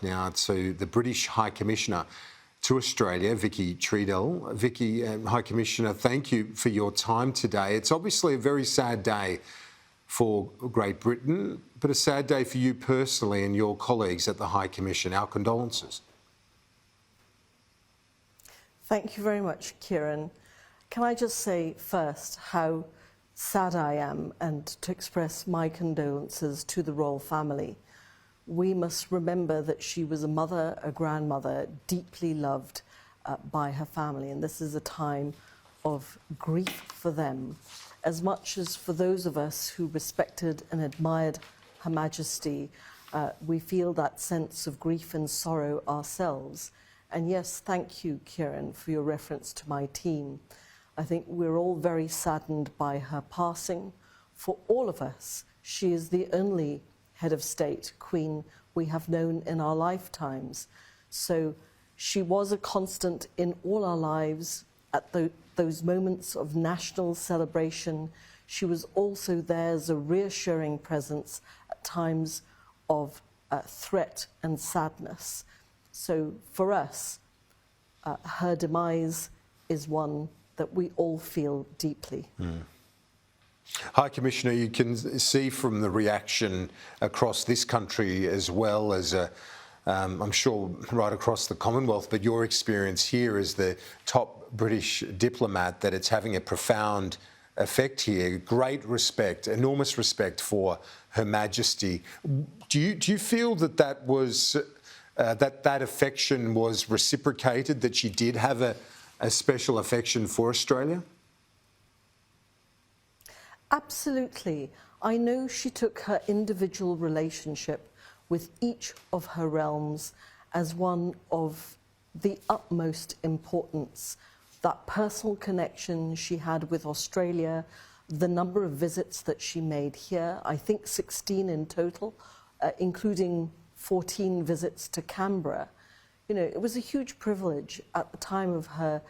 Now to the British High Commissioner to Australia, Vicki Treadell. Vicki, High Commissioner, thank you for your time today. It's obviously a very sad day for Great Britain, but a sad day for you personally and your colleagues at the High Commission. Our condolences. Thank you very much, Kieran. Can I just say first how sad I am and to express my condolences to the royal family. We must remember that she was a mother, a grandmother, deeply loved by her family, and this is a time of grief for them, as much as for those of us who respected and admired Her Majesty. We feel that sense of grief and sorrow ourselves. And yes, thank you, Kieran, for your reference to my team. I think we're all very saddened by her passing. For all of us, she is the only head of state, queen, we have known in our lifetimes. So she was a constant in all our lives at those moments of national celebration. She was also there as a reassuring presence at times of threat and sadness. So for us, her demise is one that we all feel deeply. High Commissioner, you can see from the reaction across this country as well as, I'm sure, right across the Commonwealth, but your experience here as the top British diplomat, that it's having a profound effect here. Great respect, enormous respect for Her Majesty. Do you feel that that was that affection was reciprocated, that she did have a special affection for Australia? Absolutely. I know she took her individual relationship with each of her realms as one of the utmost importance. That personal connection she had with Australia, the number of visits that she made here, I think 16 in total, including 14 visits to Canberra. You know, it was a huge privilege at the time of her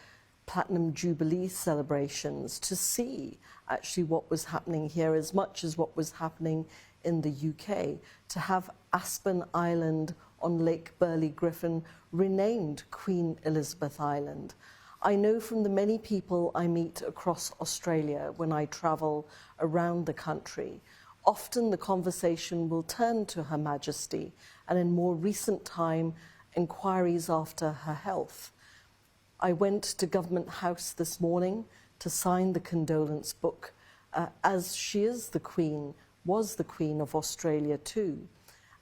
Platinum Jubilee celebrations to see actually what was happening here as much as what was happening in the UK, to have Aspen Island on Lake Burley Griffin renamed Queen Elizabeth Island. I know from the many people I meet across Australia when I travel around the country, often the conversation will turn to Her Majesty, and in more recent time, inquiries after her health. I went to Government House this morning to sign the condolence book, as she is the Queen, was the Queen of Australia too,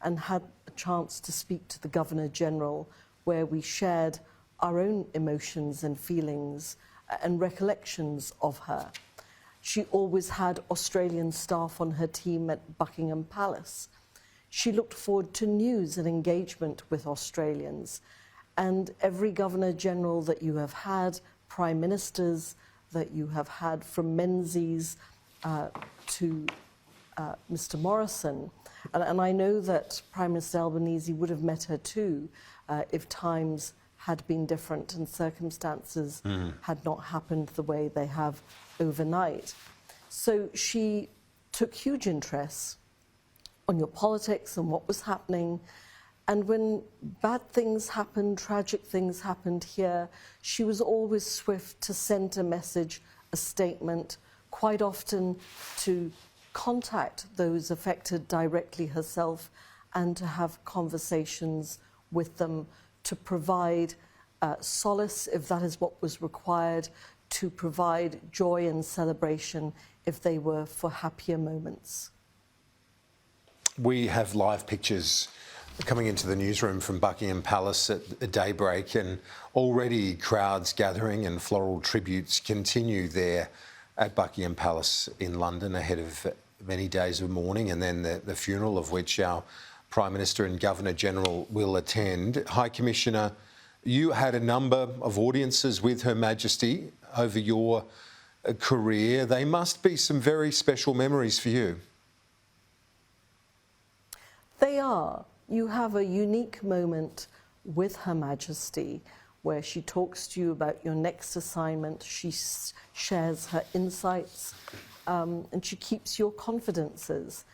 and had a chance to speak to the Governor-General, where we shared our own emotions and feelings and recollections of her. She always had Australian staff on her team at Buckingham Palace. She looked forward to news and engagement with Australians. And every Governor-General that you have had, Prime Ministers that you have had, from Menzies to Mr. Morrison, and I know that Prime Minister Albanese would have met her too if times had been different and circumstances had not happened the way they have overnight. So she took huge interest on your politics and what was happening. And when bad things happened, tragic things happened here, she was always swift to send a message, a statement, quite often to contact those affected directly herself and to have conversations with them, to provide solace if that is what was required, to provide joy and celebration if they were for happier moments. We have live pictures coming into the newsroom from Buckingham Palace at daybreak, and already crowds gathering and floral tributes continue there at Buckingham Palace in London ahead of many days of mourning, and then the funeral of which our Prime Minister and Governor-General will attend. High Commissioner, you had a number of audiences with Her Majesty over your career. They must be some very special memories for you. They are. You have a unique moment with Her Majesty where she talks to you about your next assignment. She shares her insights and she keeps your confidences.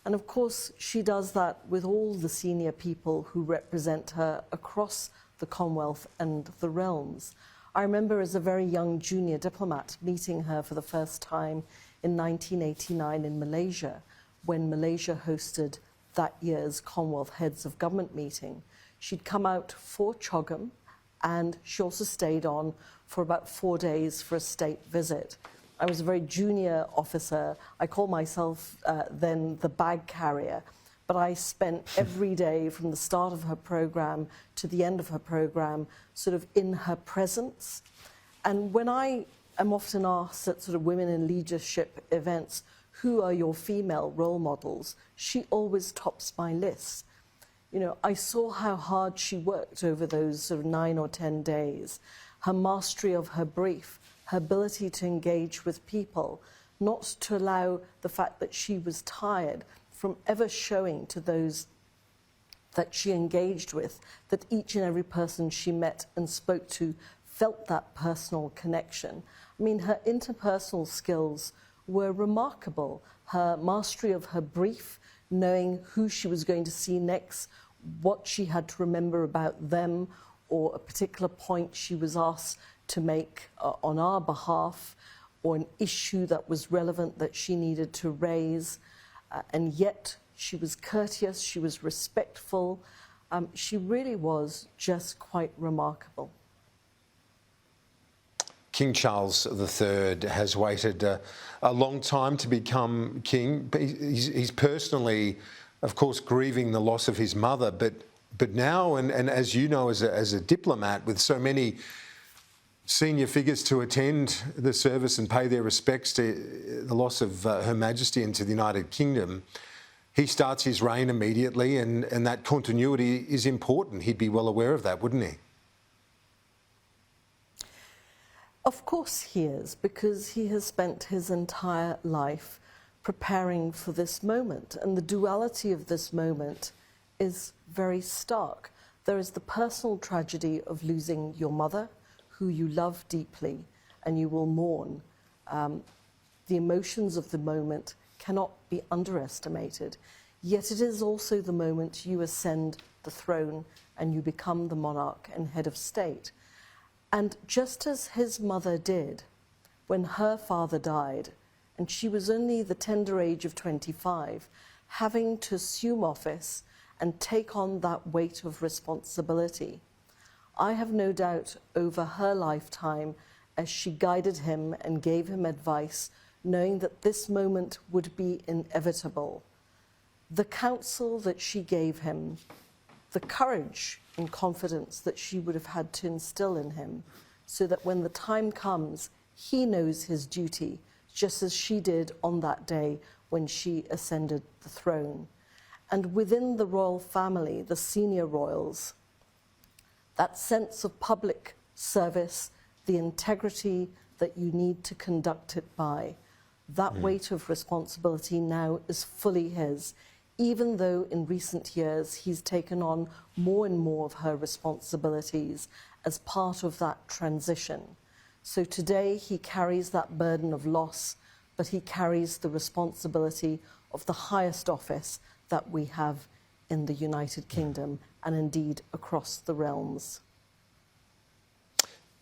And of course, she does that with all the senior people who represent her across the Commonwealth and the realms. I remember as a very young junior diplomat meeting her for the first time in 1989 in Malaysia, when Malaysia hosted that year's Commonwealth Heads of Government meeting. She'd come out for CHOGM, and she also stayed on for about 4 days for a state visit. I was a very junior officer. I call myself then the bag carrier, but I spent every day from the start of her program to the end of her program sort of in her presence. And when I am often asked at sort of women in leadership events, who are your female role models? She always tops my list. You know, I saw how hard she worked over those sort of 9 or 10 days, her mastery of her brief, her ability to engage with people, not to allow the fact that she was tired from ever showing to those that she engaged with that each and every person she met and spoke to felt that personal connection. I mean, her interpersonal skills were remarkable. Her mastery of her brief, knowing who she was going to see next, what she had to remember about them, or a particular point she was asked to make on our behalf, or an issue that was relevant that she needed to raise. And yet she was courteous, she was respectful. She really was just quite remarkable. King Charles III has waited a long time to become king. He's personally, of course, grieving the loss of his mother, but now, and as you know, as a diplomat with so many senior figures to attend the service and pay their respects to the loss of Her Majesty and to the United Kingdom, he starts his reign immediately, and that continuity is important. He'd be well aware of that, wouldn't he? Of course he is, because he has spent his entire life preparing for this moment, and the duality of this moment is very stark. There is the personal tragedy of losing your mother, who you love deeply, and you will mourn. The emotions of the moment cannot be underestimated, yet it is also the moment you ascend the throne and you become the monarch and head of state. And just as his mother did when her father died, and she was only the tender age of 25, having to assume office and take on that weight of responsibility, I have no doubt over her lifetime, as she guided him and gave him advice, knowing that this moment would be inevitable, the counsel that she gave him, the courage and confidence that she would have had to instill in him, so that when the time comes, he knows his duty, just as she did on that day when she ascended the throne. And within the royal family, the senior royals, that sense of public service, the integrity that you need to conduct it by, that weight of responsibility now is fully his, even though in recent years he's taken on more and more of her responsibilities as part of that transition. So today he carries that burden of loss, but he carries the responsibility of the highest office that we have in the United Kingdom and indeed across the realms.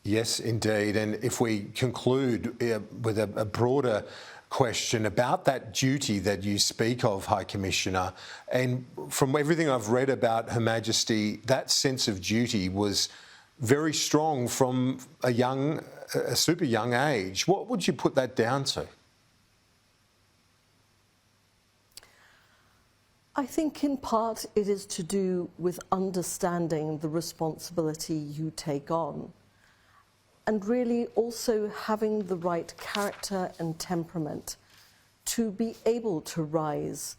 Yes, indeed. And if we conclude with a broader question about that duty that you speak of, High Commissioner, and from everything I've read about Her Majesty, that sense of duty was very strong from a super young age. What would you put that down to? I think in part it is to do with understanding the responsibility you take on, and really also having the right character and temperament to be able to rise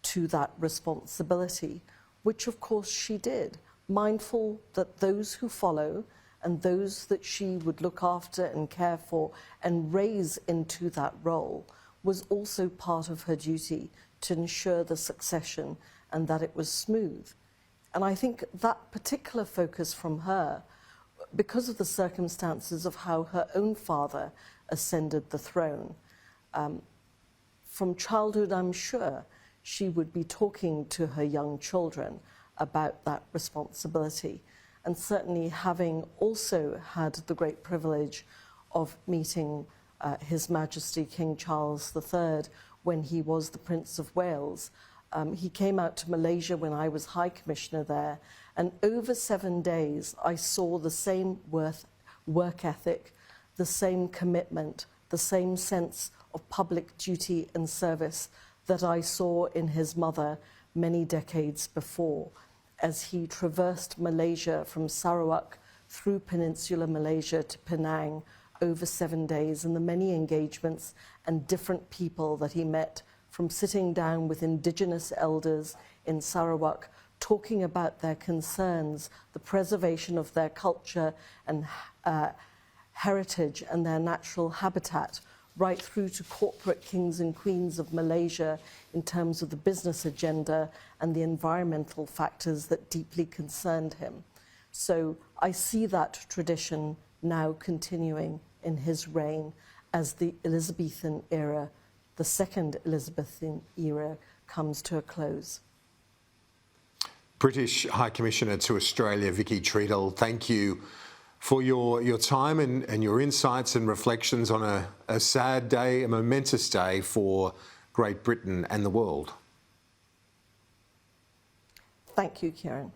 to that responsibility, which of course she did, mindful that those who follow and those that she would look after and care for and raise into that role was also part of her duty to ensure the succession and that it was smooth. And I think that particular focus from her, because of the circumstances of how her own father ascended the throne, from childhood, I'm sure, she would be talking to her young children about that responsibility. And certainly, having also had the great privilege of meeting His Majesty King Charles III when he was the Prince of Wales, he came out to Malaysia when I was High Commissioner there, and over 7 days I saw the same work ethic, the same commitment, the same sense of public duty and service that I saw in his mother many decades before, as he traversed Malaysia from Sarawak through Peninsular Malaysia to Penang over 7 days, and the many engagements and different people that he met, from sitting down with Indigenous elders in Sarawak, talking about their concerns, the preservation of their culture and heritage and their natural habitat, right through to corporate kings and queens of Malaysia in terms of the business agenda and the environmental factors that deeply concerned him. So I see that tradition now continuing in his reign as the Elizabethan era, the second Elizabethan era, comes to a close. British High Commissioner to Australia, Vicki Treadell, thank you for your time and your insights and reflections on a sad day, a momentous day for Great Britain and the world. Thank you, Kieran.